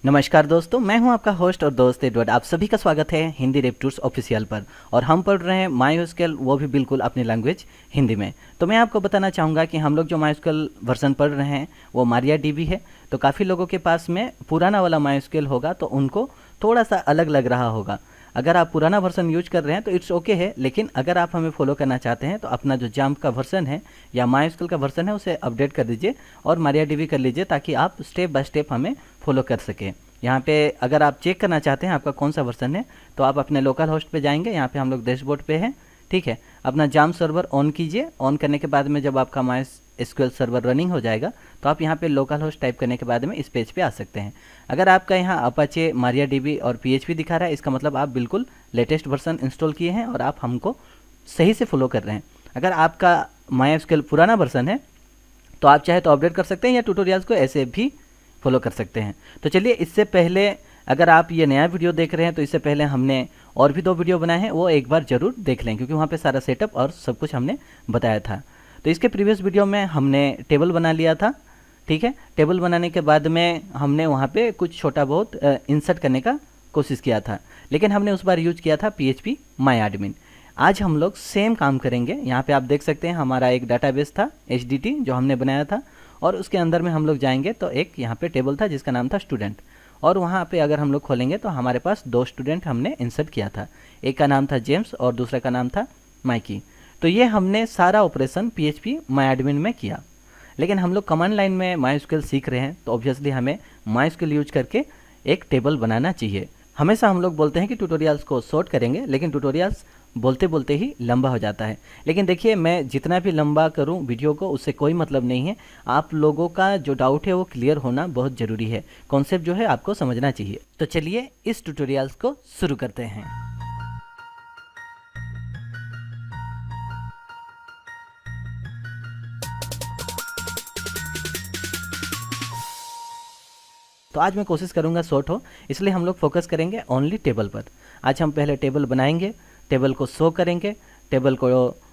नमस्कार दोस्तों, मैं हूं आपका होस्ट और दोस्त एडवर्ड। आप सभी का स्वागत है हिंदी रेप टूर्स ऑफिशियल पर। और हम पढ़ रहे हैं माइस्क्ल, वो भी बिल्कुल अपनी लैंग्वेज हिंदी में। तो मैं आपको बताना चाहूँगा कि हम लोग जो माइस्क्ल वर्जन पढ़ रहे हैं वो मारिया डीबी है। तो काफ़ी लोगों के पास में पुराना वाला माइस्क्ल होगा तो उनको थोड़ा सा अलग लग रहा होगा। अगर आप पुराना वर्जन यूज कर रहे हैं तो इट्स ओके है, लेकिन अगर आप हमें फॉलो करना चाहते हैं तो अपना जो जाम्प का वर्जन है या माइस्क्ल का वर्जन है उसे अपडेट कर दीजिए और मारिया डीबी कर लीजिए, ताकि आप स्टेप बाय स्टेप हमें फॉलो कर सकें। यहाँ पे अगर आप चेक करना चाहते हैं आपका कौन सा वर्जन है तो आप अपने लोकल होस्ट पे जाएंगे। यहाँ पे हम लोग डैशबोर्ड पे हैं, ठीक है। अपना जाम सर्वर ऑन कीजिए। ऑन करने के बाद में जब आपका माइस्क्ल सर्वर रनिंग हो जाएगा तो आप यहाँ पे लोकल होस्ट टाइप करने के बाद में इस पेज पे आ सकते हैं। अगर आपका यहाँ अपाचे, मारिया डीबी और पीएचपी दिखा रहा है, इसका मतलब आप बिल्कुल लेटेस्ट वर्जन इंस्टॉल किए हैं और आप हमको सही से फॉलो कर रहे हैं। अगर आपका माइस्क्ल पुराना वर्जन है तो आप चाहे तो अपडेट कर सकते हैं या ट्यूटोरियल्स को ऐसे भी फॉलो कर सकते हैं। तो चलिए, इससे पहले अगर आप ये नया वीडियो देख रहे हैं तो इससे पहले हमने और भी 2 वीडियो बनाए हैं, वो एक बार ज़रूर देख लें, क्योंकि वहाँ पे सारा सेटअप और सब कुछ हमने बताया था। तो इसके प्रीवियस वीडियो में हमने टेबल बना लिया था, ठीक है। टेबल बनाने के बाद में हमने वहाँ पे कुछ छोटा बहुत इंसर्ट करने का कोशिश किया था, लेकिन हमने उस बार यूज किया था PHP माई एडमिन। आज हम लोग सेम काम करेंगे। यहाँ पे आप देख सकते हैं हमारा एक डाटाबेस था HDT जो हमने बनाया था, और उसके अंदर में हम लोग जाएंगे तो एक यहाँ पे टेबल था जिसका नाम था स्टूडेंट, और वहाँ पे अगर हम लोग खोलेंगे तो हमारे पास 2 स्टूडेंट हमने इंसर्ट किया था। एक का नाम था जेम्स और दूसरे का नाम था माइकी। तो ये हमने सारा ऑपरेशन PHP माई एडमिन में किया, लेकिन हम लोग कमांड लाइन में माइस्क्ल सीख रहे हैं तो ऑब्वियसली हमें माइस्क्ल यूज करके एक टेबल बनाना चाहिए। हमेशा हम लोग बोलते हैं कि ट्यूटोरियल्स को शॉर्ट करेंगे, लेकिन ट्यूटोरियल्स बोलते बोलते ही लंबा हो जाता है। लेकिन देखिए, मैं जितना भी लंबा करूं वीडियो को उससे कोई मतलब नहीं है। आप लोगों का जो डाउट है वो क्लियर होना बहुत ज़रूरी है। कॉन्सेप्ट जो है आपको समझना चाहिए। तो चलिए इस ट्यूटोरियल्स को शुरू करते हैं। तो आज मैं कोशिश करूंगा शॉर्ट हो, इसलिए हम लोग फोकस करेंगे ओनली टेबल पर। आज हम पहले टेबल बनाएंगे, टेबल को शो करेंगे, टेबल को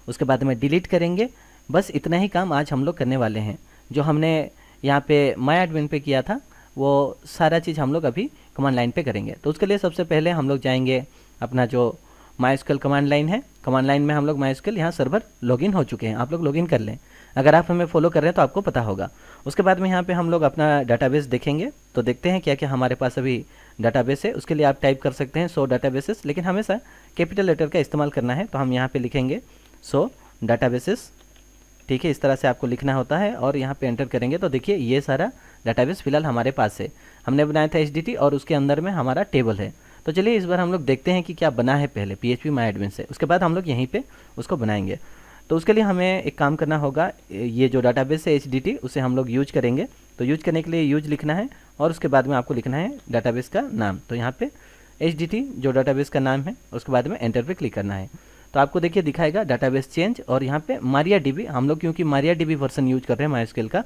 उसके बाद में डिलीट करेंगे। बस इतना ही काम आज हम लोग करने वाले हैं। जो हमने यहाँ पे माई एडमिन पे किया था वो सारा चीज़ हम लोग अभी कमांड लाइन पे करेंगे। तो उसके लिए सबसे पहले हम लोग जाएंगे अपना जो माइस्क्ल कमांड लाइन है। कमांड लाइन में हम लोग माइस्क्ल यहाँ सर्वर लॉगिन हो चुके हैं, आप लोग लॉगिन कर लें। अगर आप हमें फॉलो कर रहे हैं तो आपको पता होगा। उसके बाद में यहाँ पे हम लोग अपना डाटाबेस देखेंगे। तो देखते हैं क्या क्या हमारे पास अभी डाटाबेस है। उसके लिए आप टाइप कर सकते हैं 100 डाटाबेसेस, लेकिन हमेशा कैपिटल लेटर का इस्तेमाल करना है। तो हम यहाँ पे लिखेंगे 100 डाटाबेसेस, ठीक है। इस तरह से आपको लिखना होता है और यहाँ पे एंटर करेंगे तो देखिए ये सारा डाटाबेस फिलहाल हमारे पास है। हमने बनाया था HDT और उसके अंदर में हमारा टेबल है। तो चलिए इस बार हम लोग देखते हैं कि क्या बना है पहले PHP माई एडमिन से, उसके बाद हम लोग यहीं पे उसको बनाएंगे। तो उसके लिए हमें एक काम करना होगा, ये जो डाटाबेस है HDT उसे हम लोग यूज करेंगे। तो यूज करने के लिए यूज लिखना है और उसके बाद में आपको लिखना है डाटाबेस का नाम। तो यहाँ पे HDT जो डाटाबेस का नाम है, उसके बाद में एंटर पे क्लिक करना है। तो आपको देखिए दिखाएगा डाटाबेस चेंज, और यहाँ पे मारिया डीबी हम लोग क्योंकि मारिया डीबी वर्जन यूज कर रहे हैं माइस्क्ल का।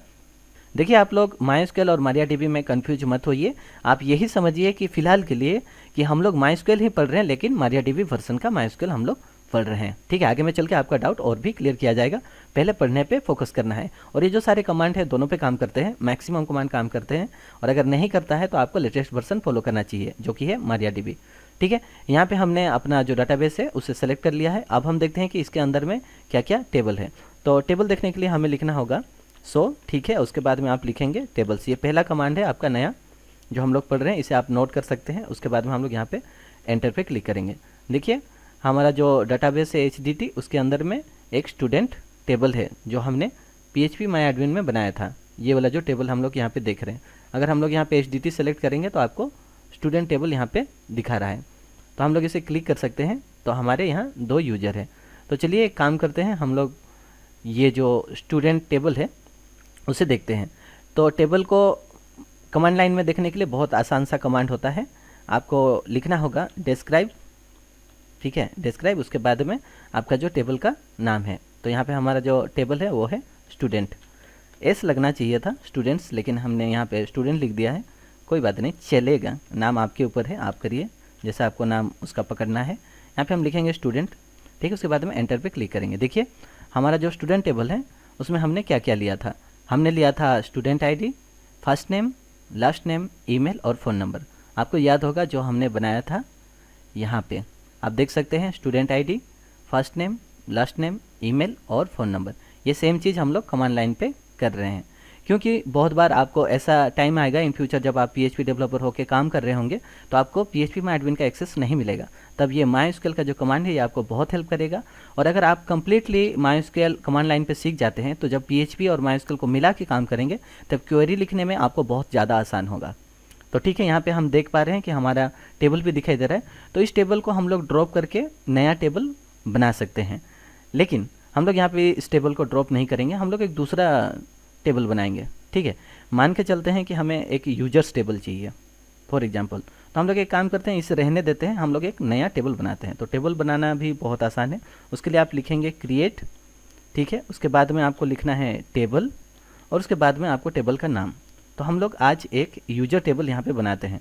देखिए आप लोग माइस्क्ल और मारिया डीबी में कंफ्यूज मत होइए। आप यही समझिए कि फिलहाल के लिए कि हम लोग माइस्क्ल ही पढ़ रहे हैं, लेकिन मारिया डीबी वर्जन का माइस्क्ल हम लोग पढ़ रहे हैं, ठीक है। आगे में चल के आपका डाउट और भी क्लियर किया जाएगा। पहले पढ़ने पे फोकस करना है। और ये जो सारे कमांड है दोनों पे काम करते हैं, मैक्सिमम कमांड काम करते हैं, और अगर नहीं करता है तो आपको लेटेस्ट वर्जन फॉलो करना चाहिए जो कि है मारिया डीबी, ठीक है। यहाँ पे हमने अपना जो डाटाबेस है उसे सेलेक्ट कर लिया है। अब हम देखते हैं कि इसके अंदर में क्या क्या टेबल है। तो टेबल देखने के लिए हमें लिखना होगा सो, ठीक है। उसके बाद में आप लिखेंगे टेबल्स। ये पहला कमांड है आपका नया जो हम लोग पढ़ रहे हैं, इसे आप नोट कर सकते हैं। उसके बाद में हम लोग यहाँ पे एंटर पे क्लिक करेंगे। देखिए हमारा जो डाटाबेस है HDT उसके अंदर में एक स्टूडेंट टेबल है जो हमने PHP माई एडमिन में बनाया था। ये वाला जो टेबल हम लोग यहाँ पे देख रहे हैं, अगर हम लोग यहाँ पे HDT सेलेक्ट करेंगे तो आपको स्टूडेंट टेबल यहाँ पे दिखा रहा है। तो हम लोग इसे क्लिक कर सकते हैं। तो हमारे यहाँ 2 यूजर है। तो चलिए एक काम करते हैं, हम लोग ये जो स्टूडेंट टेबल है उसे देखते हैं। तो टेबल को कमांड लाइन में देखने के लिए बहुत आसान सा कमांड होता है। आपको लिखना होगा डिस्क्राइब, ठीक है, डिस्क्राइब। उसके बाद में आपका जो टेबल का नाम है, तो यहाँ पे हमारा जो टेबल है वो है स्टूडेंट। एस लगना चाहिए था स्टूडेंट्स, लेकिन हमने यहाँ पे स्टूडेंट लिख दिया है। कोई बात नहीं, चलेगा। नाम आपके ऊपर है, आप करिए जैसा आपको नाम उसका पकड़ना है। यहाँ पे हम लिखेंगे स्टूडेंट, ठीक है। उसके बाद में एंटर पे क्लिक करेंगे। देखिए हमारा जो स्टूडेंट टेबल है उसमें हमने क्या क्या लिया था। हमने लिया था student ID, first name, last name, email और फ़ोन नंबर। आपको याद होगा जो हमने बनाया था यहाँ पे, आप देख सकते हैं student ID, first name, last name, email और फ़ोन नंबर। ये सेम चीज़ हम लोग कमांड लाइन पे कर रहे हैं, क्योंकि बहुत बार आपको ऐसा टाइम आएगा इन फ्यूचर जब आप PHP डेवलपर होकर काम कर रहे होंगे तो आपको PHP में एडमिन का एक्सेस नहीं मिलेगा। तब ये MySQL का जो कमांड है ये आपको बहुत हेल्प करेगा। और अगर आप कंप्लीटली MySQL कमांड लाइन पे सीख जाते हैं तो जब PHP और MySQL को मिला के काम करेंगे तब क्वेरी लिखने में आपको बहुत ज़्यादा आसान होगा। तो ठीक है, यहाँ पे हम देख पा रहे हैं कि हमारा टेबल भी दिखाई दे रहा है। तो इस टेबल को हम लोग ड्रॉप करके नया टेबल बना सकते हैं, लेकिन हम लोग यहाँ पे इस टेबल को ड्रॉप नहीं करेंगे, हम लोग एक दूसरा टेबल बनाएंगे। ठीक है, मान के चलते हैं कि हमें एक यूजर्स टेबल चाहिए फॉर एग्जांपल, तो हम लोग एक काम करते हैं, इसे रहने देते हैं, हम लोग एक नया टेबल बनाते हैं। तो टेबल बनाना भी बहुत आसान है। उसके लिए आप लिखेंगे क्रिएट, ठीक है, उसके बाद में आपको लिखना है टेबल और उसके बाद में आपको टेबल का नाम। तो हम लोग आज एक यूजर टेबल यहाँ पे बनाते हैं।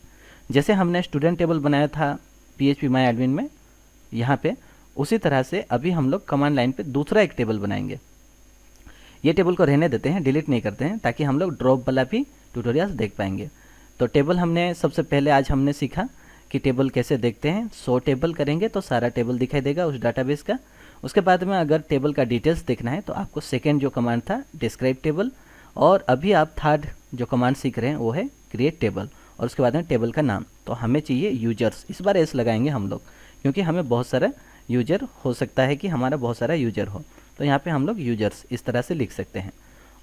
जैसे हमने स्टूडेंट टेबल बनाया था PHP माई एडमिन में यहाँ पे, उसी तरह से अभी हम लोग कमांड लाइन पे दूसरा एक टेबल बनाएंगे। ये टेबल को रहने देते हैं, डिलीट नहीं करते हैं, ताकि हम लोग ड्रॉप वाला भी ट्यूटोरियल्स देख पाएंगे। तो टेबल हमने सबसे पहले आज हमने सीखा कि टेबल कैसे देखते हैं। 100 टेबल करेंगे तो सारा टेबल दिखाई देगा उस डाटाबेस का। उसके बाद में अगर टेबल का डिटेल्स देखना है तो आपको सेकेंड जो कमांड था डिस्क्राइब टेबल, और अभी आप थर्ड जो कमांड सीख रहे हैं वो है क्रिएट टेबल, और उसके बाद में टेबल का नाम। तो हमें चाहिए यूजर्स, इस बार एस लगाएंगे हम लोग, क्योंकि हमें बहुत सारा यूजर हो सकता है कि हमारा बहुत सारा यूजर हो। तो यहाँ पे हम लोग यूजर्स इस तरह से लिख सकते हैं।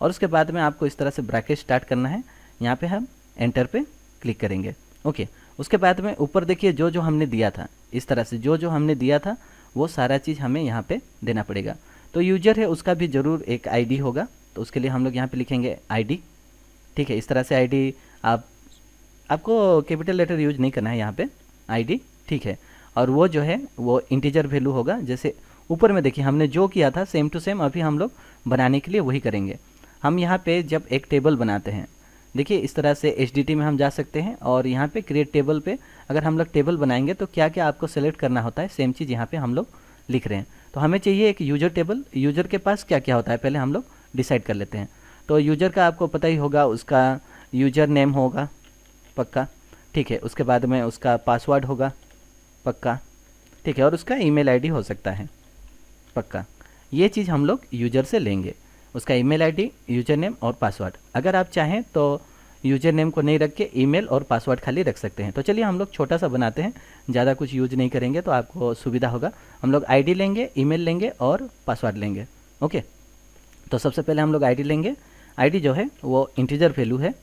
और उसके बाद में आपको इस तरह से ब्रैकेट स्टार्ट करना है, यहाँ पे हम एंटर पे क्लिक करेंगे। ओके, उसके बाद में ऊपर देखिए जो जो हमने दिया था, इस तरह से जो जो हमने दिया था वो सारा चीज़ हमें यहाँ पे देना पड़ेगा। तो यूजर है उसका भी ज़रूर एक ID होगा, तो उसके लिए हम लोग यहाँ पे लिखेंगे ID। ठीक है, इस तरह से ID आपको कैपिटल लेटर यूज नहीं करना है यहाँ पे, ID। ठीक है, और वो जो है वो इंटीजर वैल्यू होगा। जैसे ऊपर में देखिए हमने जो किया था सेम टू सेम अभी हम लोग बनाने के लिए वही करेंगे। हम यहाँ पे जब एक टेबल बनाते हैं, देखिए इस तरह से HDT में हम जा सकते हैं और यहाँ पे क्रिएट टेबल पे अगर हम लोग टेबल बनाएंगे तो क्या क्या आपको सेलेक्ट करना होता है, सेम चीज़ यहाँ पे हम लोग लिख रहे हैं। तो हमें चाहिए एक यूजर टेबल। यूजर के पास क्या क्या होता है पहले हम लोग डिसाइड कर लेते हैं। तो यूजर का आपको पता ही होगा, उसका यूजर नेम होगा पक्का, ठीक है, उसके बाद में उसका पासवर्ड होगा पक्का, ठीक है, और उसका ईमेल आईडी हो सकता है पक्का। ये चीज़ हम लोग यूजर से लेंगे, उसका ईमेल आईडी, यूजर नेम और पासवर्ड। अगर आप चाहें तो यूजर नेम को नहीं रख के ईमेल और पासवर्ड खाली रख सकते हैं। तो चलिए हम लोग छोटा सा बनाते हैं, ज़्यादा कुछ यूज नहीं करेंगे तो आपको सुविधा होगा। हम लोग आईडी लेंगे, ईमेल लेंगे और पासवर्ड लेंगे। ओके, तो सबसे पहले हम लोग आईडी लेंगे। आईडी जो है वो इंटीजर वैल्यू है।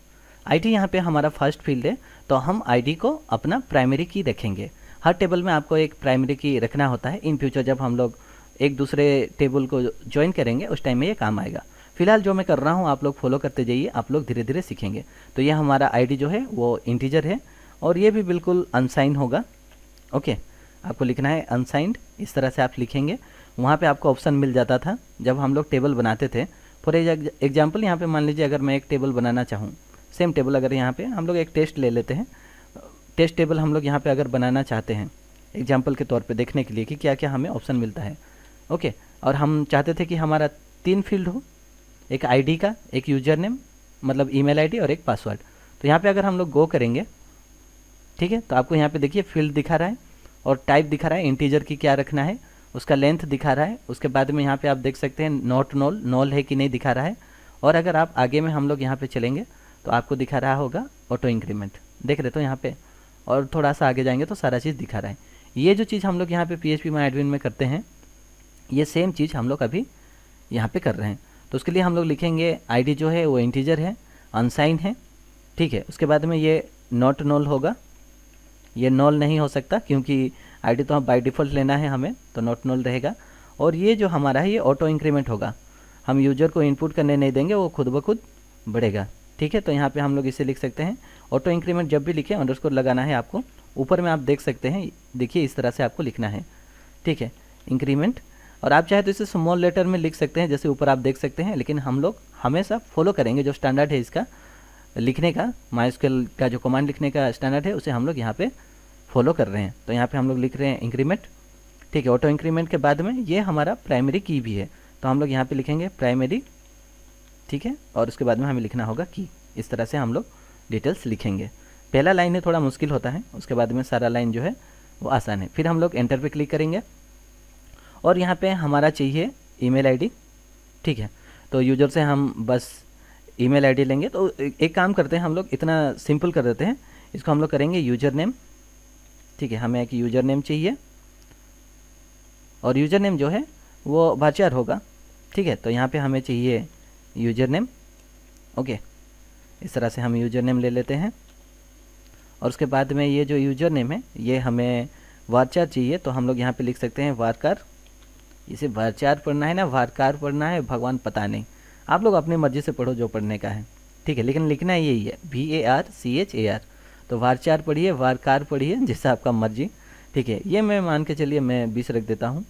आईडी यहाँ पे हमारा फर्स्ट फील्ड है, तो हम आईडी को अपना प्राइमरी की रखेंगे। हर टेबल में आपको एक प्राइमरी की रखना होता है। इन फ्यूचर जब हम लोग एक दूसरे टेबल को ज्वाइन करेंगे उस टाइम में ये काम आएगा। फिलहाल जो मैं कर रहा हूँ आप लोग फॉलो करते जाइए, आप लोग धीरे धीरे सीखेंगे। तो ये हमारा आईडी जो है वो इंटीजर है और ये भी बिल्कुल अनसाइन होगा। ओके, आपको लिखना है अनसाइंड, इस तरह से आप लिखेंगे। वहाँ पे आपको ऑप्शन मिल जाता था जब हम लोग टेबल बनाते थे। फॉर एग्जाम्पल यहाँ पे मान लीजिए अगर मैं एक टेबल बनाना चाहूँ, सेम टेबल, अगर यहाँ पे हम लोग एक टेस्ट ले लेते हैं, टेस्ट टेबल हम लोग यहाँ पे अगर बनाना चाहते हैं एग्जाम्पल के तौर पे देखने के लिए कि क्या क्या हमें ऑप्शन मिलता है। ओके, और हम चाहते थे कि हमारा 3 फील्ड हो, एक आईडी का, एक यूजर नेम मतलब ईमेल आईडी और एक पासवर्ड। तो यहाँ पे अगर हम लोग गो करेंगे, ठीक है, तो आपको यहाँ पे देखिए फील्ड दिखा रहा है और टाइप दिखा रहा है, इंटीजर की क्या रखना है, उसका लेंथ दिखा रहा है। उसके बाद में यहाँ पे आप देख सकते हैं नॉट नॉल, नॉल है कि नहीं दिखा रहा है। और अगर आप आगे में हम लोग यहाँ पे चलेंगे तो आपको दिखा रहा होगा ऑटो इंक्रीमेंट, देख रहे तो यहाँ पे, और थोड़ा सा आगे जाएंगे तो सारा चीज़ दिखा रहा है। ये जो चीज़ हम लोग यहाँ पे PHP माई एडमिन में करते हैं, ये सेम चीज़ हम लोग अभी यहाँ पे कर रहे हैं। तो उसके लिए हम लोग लिखेंगे आईडी जो है वो इंटीजर है, अनसाइन है, ठीक है। उसके बाद में ये नॉट नॉल होगा, ये नॉल नहीं हो सकता क्योंकि आईडी तो हम बाय डिफ़ॉल्ट लेना है हमें, तो नॉट नॉल रहेगा। और ये जो हमारा है ये ऑटो इंक्रीमेंट होगा, हम यूजर को इनपुट करने नहीं देंगे, वो खुद ब खुद बढ़ेगा, ठीक है। तो यहाँ पे हम लोग इसे लिख सकते हैं ऑटो इंक्रीमेंट। जब भी लिखें अंडरस्कोर लगाना है आपको, ऊपर में आप देख सकते हैं, देखिए इस तरह से आपको लिखना है, ठीक है, इंक्रीमेंट। और आप चाहे तो इसे स्मॉल लेटर में लिख सकते हैं जैसे ऊपर आप देख सकते हैं, लेकिन हम लोग हमेशा फॉलो करेंगे जो स्टैंडर्ड है इसका लिखने का, MySQL का जो कमांड लिखने का स्टैंडर्ड है उसे हम लोग यहाँ पे फॉलो कर रहे हैं। तो यहाँ पे हम लोग लिख रहे हैं इंक्रीमेंट, ठीक है। ऑटो इंक्रीमेंट के बाद में ये हमारा प्राइमरी की भी है, तो हम लोग यहाँ पे लिखेंगे प्राइमरी, ठीक है, और उसके बाद में हमें लिखना होगा की। इस तरह से हम लोग डिटेल्स लिखेंगे। पहला लाइन है थोड़ा मुश्किल होता है, उसके बाद में सारा लाइन जो है वो आसान है। फिर हम लोग एंटर पे क्लिक करेंगे और यहाँ पे हमारा चाहिए ईमेल आईडी, ठीक है। तो यूजर से हम बस ईमेल आईडी लेंगे। तो एक काम करते हैं हम लोग, इतना सिंपल कर देते हैं, इसको हम लोग करेंगे यूजर नेम, ठीक है। हमें एक यूजर नेम चाहिए और यूजर नेम जो है वो varchar होगा, ठीक है। तो यहाँ पे हमें चाहिए यूजर नेम, ओके। इस तरह से हम यूजर नेम ले लेते हैं और उसके बाद में ये जो यूजर नेम है ये हमें varchar चाहिए, तो हम लोग यहाँ पे लिख सकते हैं varchar। इसे varchar पढ़ना है ना varchar पढ़ना है, भगवान पता नहीं, आप लोग अपनी मर्जी से पढ़ो जो पढ़ने का है, ठीक है। लेकिन लिखना यही है VARCHAR। तो varchar पढ़िए, varchar पढ़िए, जैसा आपका मर्जी, ठीक है। ये मैं मान के चलिए मैं 20 रख देता हूँ,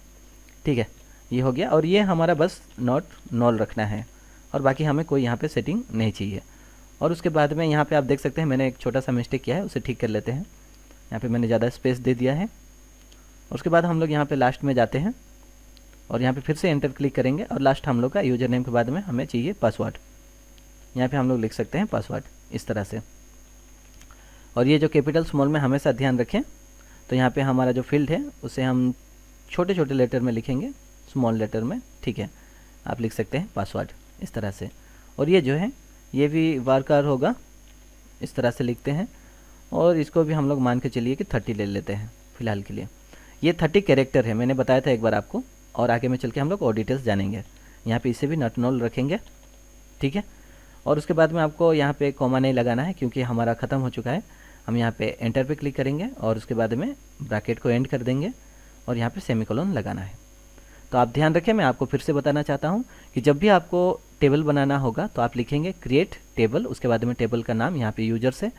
ठीक है। ये हो गया और ये हमारा बस नॉट नॉल रखना है और बाकी हमें कोई यहाँ पे सेटिंग नहीं चाहिए। और उसके बाद में यहाँ पे आप देख सकते हैं मैंने एक छोटा सा मिस्टेक किया है, उसे ठीक कर लेते हैं। यहाँ पे मैंने ज़्यादा स्पेस दे दिया है। उसके बाद हम लोग यहाँ पे लास्ट में जाते हैं और यहाँ पे फिर से एंटर क्लिक करेंगे और लास्ट हम लोग का यूजर नेम के बाद में हमें चाहिए पासवर्ड। यहाँ पे हम लोग लिख सकते हैं पासवर्ड इस तरह से। और ये जो कैपिटल स्मॉल में हमेशा ध्यान रखें, तो यहाँ पे हमारा जो फील्ड है उसे हम छोटे छोटे लेटर में लिखेंगे, स्मॉल लेटर में, ठीक है। आप लिख सकते हैं पासवर्ड इस तरह से। और ये जो है ये भी varchar होगा, इस तरह से लिखते हैं। और इसको भी हम लोग मान के चलिए कि 30 ले लेते हैं फ़िलहाल के लिए। ये 30 कैरेक्टर है, मैंने बताया था एक बार आपको, और आगे में चल के हम लोग और डिटेल्स जानेंगे। यहाँ पे इसे भी नॉट नॉल रखेंगे, ठीक है। और उसके बाद में आपको यहाँ पे कॉमा नहीं लगाना है क्योंकि हमारा ख़त्म हो चुका है। हम यहाँ पे एंटर पे क्लिक करेंगे और उसके बाद में ब्रैकेट को एंड कर देंगे और यहाँ पे सेमीकोलन लगाना है। तो आप ध्यान रखें, मैं आपको फिर से बताना चाहता हूँ कि जब भी आपको टेबल बनाना होगा तो आप लिखेंगे क्रिएट टेबल, उसके बाद में टेबल का नाम यहाँ पे यूजर से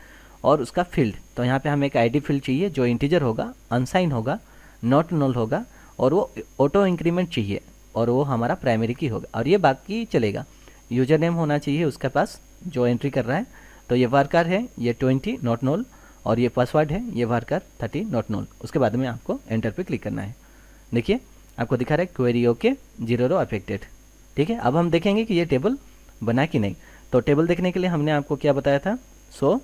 और उसका फील्ड। तो यहाँ पे हमें एक आईडी फील्ड चाहिए जो इंटीजर होगा, अनसाइन होगा, नॉट नॉल होगा और वो ऑटो इंक्रीमेंट चाहिए और वो हमारा प्राइमरी की होगा। और ये बाकी चलेगा, यूजर नेम होना चाहिए उसके पास जो एंट्री कर रहा है। तो ये varchar है, ये 20 नॉट नॉल, और ये पासवर्ड है, ये varchar 30 नॉट नॉल। उसके बाद में आपको एंटर पे क्लिक करना है। देखिए आपको दिखा रहा है क्वेरी ओके, 0 रो अफेक्टेड, ठीक है। अब हम देखेंगे कि ये टेबल बना कि नहीं। तो टेबल देखने के लिए हमने आपको क्या बताया था, सो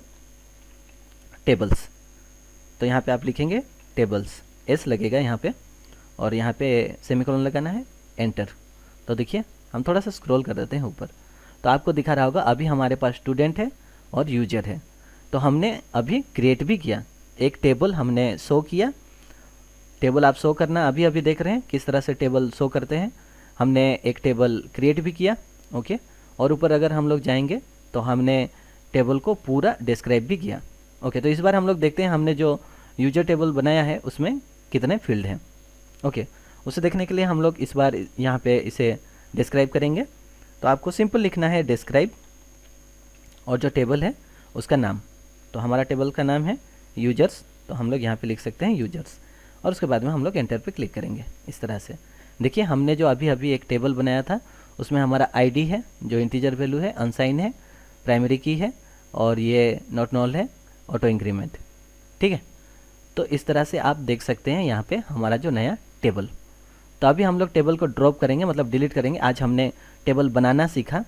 टेबल्स। तो यहाँ पे आप लिखेंगे टेबल्स, एस लगेगा यहाँ पे और यहाँ पे सेमीकोलन लगाना है, एंटर। तो देखिए हम थोड़ा सा स्क्रॉल कर देते हैं ऊपर, तो आपको दिखा रहा होगा अभी हमारे पास स्टूडेंट है और यूजर है। तो हमने अभी क्रिएट भी किया, एक टेबल हमने शो किया। टेबल आप शो करना अभी अभी देख रहे हैं किस तरह से टेबल शो करते हैं। हमने एक टेबल क्रिएट भी किया, ओके। और ऊपर अगर हम लोग जाएंगे तो हमने टेबल को पूरा डिस्क्राइब भी किया, ओके। तो इस बार हम लोग देखते हैं हमने जो यूजर टेबल बनाया है उसमें कितने फील्ड हैं, ओके। उसे देखने के लिए हम लोग इस बार यहाँ पे इसे डिस्क्राइब करेंगे। तो आपको सिंपल लिखना है डिस्क्राइब और जो टेबल है उसका नाम। तो हमारा टेबल का नाम है यूजर्स, तो हम लोग यहाँ पे लिख सकते हैं यूजर्स और उसके बाद में हम लोग एंटर पे क्लिक करेंगे इस तरह से। देखिए हमने जो अभी अभी एक टेबल बनाया था उसमें हमारा आईडी है जो इंटीजर वैल्यू है, अनसाइन है, प्राइमरी की है और ये नॉट नॉल है, ऑटो इंक्रीमेंट, ठीक है। तो इस तरह से आप देख सकते हैं यहाँ पे हमारा जो नया टेबल। तो अभी हम लोग टेबल को ड्रॉप करेंगे, मतलब डिलीट करेंगे। आज हमने टेबल बनाना सीखा,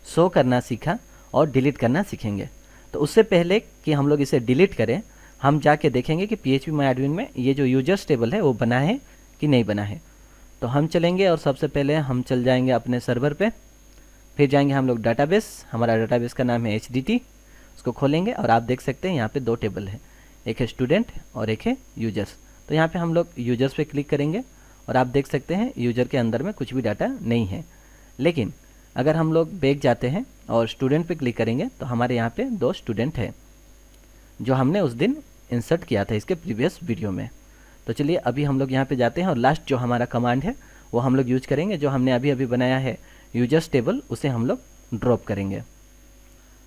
शो करना सीखा और डिलीट करना सीखेंगे। तो उससे पहले कि हम लोग इसे डिलीट करें, हम जाके देखेंगे कि phpMyAdmin में ये जो यूजर्स टेबल है वो बना है कि नहीं बना है। तो हम चलेंगे और सबसे पहले हम चल जाएंगे अपने सर्वर पे, फिर जाएंगे हम लोग डाटाबेस, हमारा डाटाबेस का नाम है HDT। उसको खोलेंगे और आप देख सकते हैं यहाँ पे 2 टेबल है, एक है स्टूडेंट और एक है यूजर्स। तो यहाँ पे हम लोग यूजर्स पे क्लिक करेंगे और आप देख सकते हैं यूजर के अंदर में कुछ भी डाटा नहीं है। लेकिन अगर हम लोग बैक जाते हैं और स्टूडेंट पे क्लिक करेंगे तो हमारे यहाँ पे 2 स्टूडेंट है जो हमने उस दिन इंसर्ट किया था इसके प्रीवियस वीडियो में। तो चलिए अभी हम लोग यहाँ पे जाते हैं और लास्ट जो हमारा कमांड है वो हम लोग यूज करेंगे, जो हमने अभी अभी बनाया है यूजर्स टेबल, उसे हम लोग ड्रॉप करेंगे।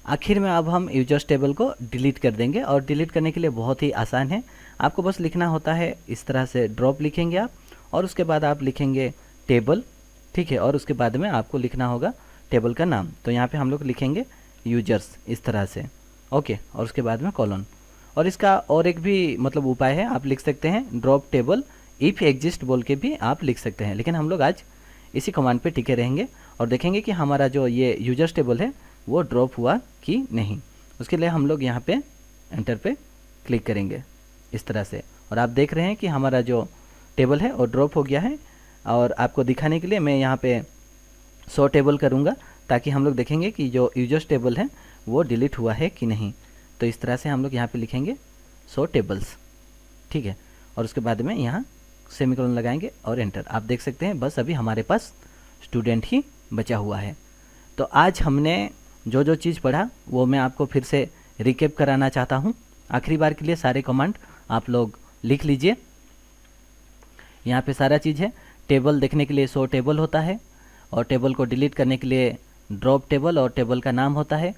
आखिर में अब हम यूजर्स टेबल को डिलीट कर देंगे और डिलीट करने के लिए बहुत ही आसान है। आपको बस लिखना होता है इस तरह से, ड्रॉप लिखेंगे आप और उसके बाद आप लिखेंगे टेबल, ठीक है। और उसके बाद में आपको लिखना होगा टेबल का नाम। तो यहाँ पे हम लोग लिखेंगे यूजर्स इस तरह से, ओके। और उसके बाद में कॉलन। और इसका और एक भी मतलब उपाय है, आप लिख सकते हैं ड्रॉप टेबल इफ़ एग्जिस्ट बोल के भी आप लिख सकते हैं। लेकिन हम लोग आज इसी कमांड पे टिके रहेंगे और देखेंगे कि हमारा जो ये यूजर्स टेबल है वो ड्रॉप हुआ कि नहीं। उसके लिए हम लोग यहाँ पे एंटर पे क्लिक करेंगे इस तरह से, और आप देख रहे हैं कि हमारा जो टेबल है वो ड्रॉप हो गया है। और आपको दिखाने के लिए मैं यहाँ पे शो टेबल करूँगा ताकि हम लोग देखेंगे कि जो यूजर्स टेबल है वो डिलीट हुआ है कि नहीं। तो इस तरह से हम लोग यहाँ पे लिखेंगे शो टेबल्स, ठीक है, और उसके बाद में यहाँ सेमीकोलन लगाएंगे और एंटर। आप देख सकते हैं बस अभी हमारे पास स्टूडेंट ही बचा हुआ है। तो आज हमने जो जो चीज़ पढ़ा वो मैं आपको फिर से रिकेप कराना चाहता हूँ। आखिरी बार के लिए सारे कमांड आप लोग लिख लीजिए। यहाँ पे सारा चीज़ है। टेबल देखने के लिए शो टेबल होता है, और टेबल को डिलीट करने के लिए ड्रॉप टेबल और टेबल का नाम होता है।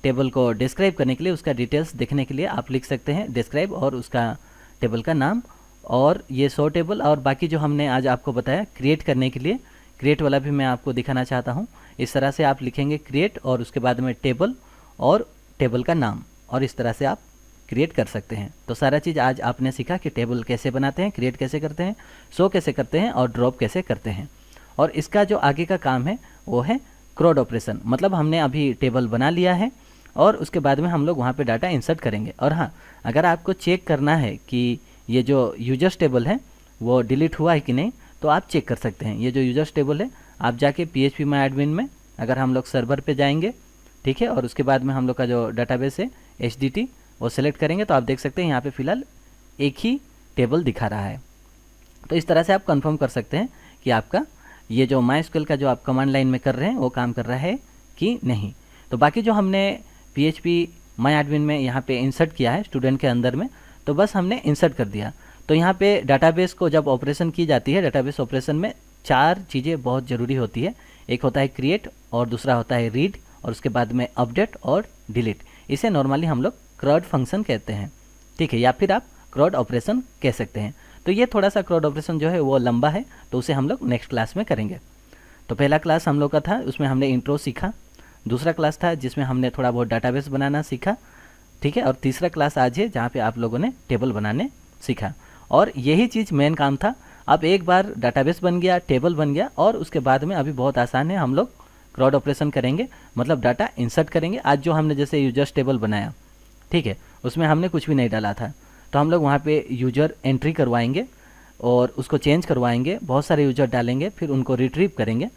टेबल को डिस्क्राइब करने के लिए उसका डिटेल्स देखने के लिए आप लिख सकते हैं डिस्क्राइब और उसका टेबल का नाम। और ये शो टेबल और बाकी जो हमने आज आपको बताया क्रिएट करने के लिए, क्रिएट वाला भी मैं आपको दिखाना चाहता हूँ। इस तरह से आप लिखेंगे क्रिएट और उसके बाद में टेबल और टेबल का नाम, और इस तरह से आप क्रिएट कर सकते हैं। तो सारा चीज़ आज आपने सीखा कि टेबल कैसे बनाते हैं, क्रिएट कैसे करते हैं, शो कैसे करते हैं और ड्रॉप कैसे करते हैं। और इसका जो आगे का काम है वो है क्रॉड ऑपरेशन। मतलब हमने अभी टेबल बना लिया है और उसके बाद में हम लोग वहाँ पे डाटा इंसर्ट करेंगे। और हाँ, अगर आपको चेक करना है कि ये जो यूजर्स टेबल है वो डिलीट हुआ है कि नहीं, तो आप चेक कर सकते हैं। ये जो यूजर्स टेबल है आप जाके PHP माई एडमिन में अगर हम लोग सर्वर पे जाएंगे, ठीक है, और उसके बाद में हम लोग का जो डाटाबेस है HDT वो सेलेक्ट करेंगे, तो आप देख सकते हैं यहाँ पे फ़िलहाल एक ही टेबल दिखा रहा है। तो इस तरह से आप कंफर्म कर सकते हैं कि आपका ये जो MySQL का जो आप कमांड लाइन में कर रहे हैं वो काम कर रहा है कि नहीं। तो बाकी जो हमने PHP माई एडमिन में यहाँ पे इंसर्ट किया है स्टूडेंट के अंदर में, तो बस हमने इंसर्ट कर दिया। तो यहाँ पे डाटाबेस को जब ऑपरेशन की जाती है, डाटाबेस ऑपरेशन में 4 चीज़ें बहुत ज़रूरी होती है। एक होता है क्रिएट, और दूसरा होता है रीड, और उसके बाद में अपडेट और डिलीट। इसे नॉर्मली हम लोग क्रॉड फंक्शन कहते हैं, ठीक है, या फिर आप क्रॉड ऑपरेशन कह सकते हैं। तो ये थोड़ा सा क्रॉड ऑपरेशन जो है वो लंबा है, तो उसे हम लोग नेक्स्ट क्लास में करेंगे। तो पहला क्लास हम लोग का था, उसमें हमने इंट्रो सीखा। दूसरा क्लास था जिसमें हमने थोड़ा बहुत डाटाबेस बनाना सीखा, ठीक है, और तीसरा क्लास आज है जहाँ पे आप लोगों ने टेबल बनाने सीखा। और यही चीज़ मेन काम था। अब एक बार डाटाबेस बन गया, टेबल बन गया, और उसके बाद में अभी बहुत आसान है, हम लोग क्रॉड ऑपरेशन करेंगे, मतलब डाटा इंसर्ट करेंगे। आज जो हमने जैसे यूजर्स टेबल बनाया, ठीक है, उसमें हमने कुछ भी नहीं डाला था, तो हम लोग वहाँ पे यूजर एंट्री करवाएंगे और उसको चेंज करवाएंगे, बहुत सारे यूजर डालेंगे, फिर उनको रिट्रीव करेंगे।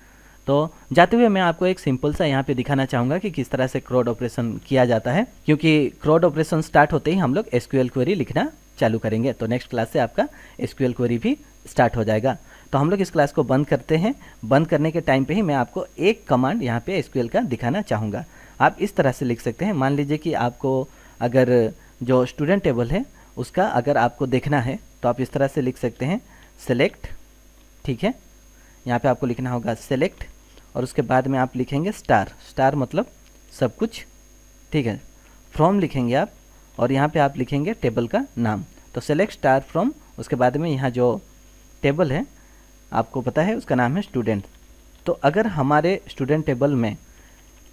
तो जाते हुए मैं आपको एक सिंपल सा यहाँ पे दिखाना चाहूँगा कि किस तरह से क्रॉड ऑपरेशन किया जाता है, क्योंकि क्रॉड ऑपरेशन स्टार्ट होते ही हम लोग SQL क्वेरी लिखना चालू करेंगे। तो नेक्स्ट क्लास से आपका SQL क्वेरी भी स्टार्ट हो जाएगा। तो हम लोग इस क्लास को बंद करते हैं। बंद करने के टाइम पे ही मैं आपको एक कमांड यहाँ पे SQL का दिखाना चाहूँगा। आप इस तरह से लिख सकते हैं। मान लीजिए कि आपको अगर जो स्टूडेंट टेबल है उसका अगर आपको देखना है, तो आप इस तरह से लिख सकते हैं सेलेक्ट, ठीक है, यहाँ पे आपको लिखना होगा सेलेक्ट, और उसके बाद में आप लिखेंगे स्टार। स्टार मतलब सब कुछ, ठीक है, फ्रॉम लिखेंगे आप, और यहाँ पे आप लिखेंगे टेबल का नाम। तो सेलेक्ट स्टार फ्रॉम, उसके बाद में यहाँ जो टेबल है आपको पता है उसका नाम है स्टूडेंट। तो अगर हमारे स्टूडेंट टेबल में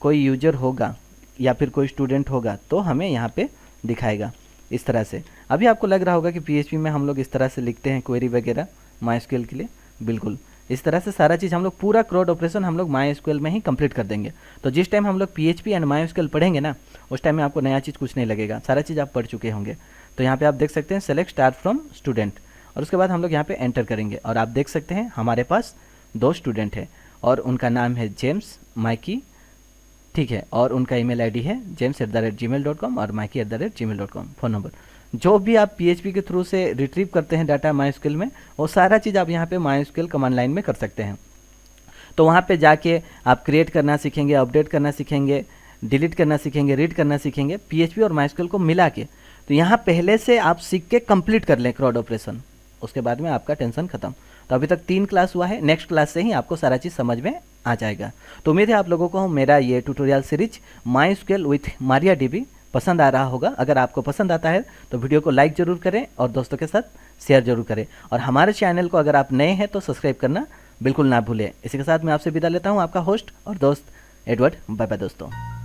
कोई यूजर होगा या फिर कोई स्टूडेंट होगा तो हमें यहाँ पे दिखाएगा इस तरह से। अभी आपको लग रहा होगा कि PHP में हम लोग इस तरह से लिखते हैं क्वेरी वगैरह MySQL के लिए, बिल्कुल इस तरह से सारा चीज़ हम लोग पूरा क्रॉड ऑपरेशन हम लोग MySQL में ही कंप्लीट कर देंगे। तो जिस टाइम हम लोग PHP एंड MySQL पढ़ेंगे ना, उस टाइम में आपको नया चीज़ कुछ नहीं लगेगा, सारा चीज़ आप पढ़ चुके होंगे। तो यहाँ पे आप देख सकते हैं सेलेक्ट स्टार फ्रॉम स्टूडेंट, और उसके बाद हम लोग यहाँ पे एंटर करेंगे, और आप देख सकते हैं हमारे पास 2 स्टूडेंट है और उनका नाम है जेम्स माइकी, ठीक है, और उनका ईमेल आईडी है james@gmail.com और mikey@gmail.com फ़ोन नंबर। जो भी आप PHP के थ्रू से रिट्रीव करते हैं डाटा MySQL में, वो सारा चीज़ आप यहाँ पे MySQL कमांड लाइन में कर सकते हैं। तो वहाँ पे जाके आप क्रिएट करना सीखेंगे, अपडेट करना सीखेंगे, डिलीट करना सीखेंगे, रीड करना सीखेंगे, PHP और MySQL को मिला के। तो यहाँ पहले से आप सीख के कंप्लीट कर लें क्रॉड ऑपरेशन, उसके बाद में आपका टेंशन खत्म। तो अभी तक 3 क्लास हुआ है, नेक्स्ट क्लास से ही आपको सारा चीज़ समझ में आ जाएगा। तो उम्मीद है आप लोगों को मेरा ये tutorial series MySQL with MariaDB पसंद आ रहा होगा। अगर आपको पसंद आता है तो वीडियो को लाइक ज़रूर करें और दोस्तों के साथ शेयर जरूर करें, और हमारे चैनल को अगर आप नए हैं तो सब्सक्राइब करना बिल्कुल ना भूलें। इसी के साथ मैं आपसे विदा लेता हूँ, आपका होस्ट और दोस्त एडवर्ड। बाय बाय दोस्तों।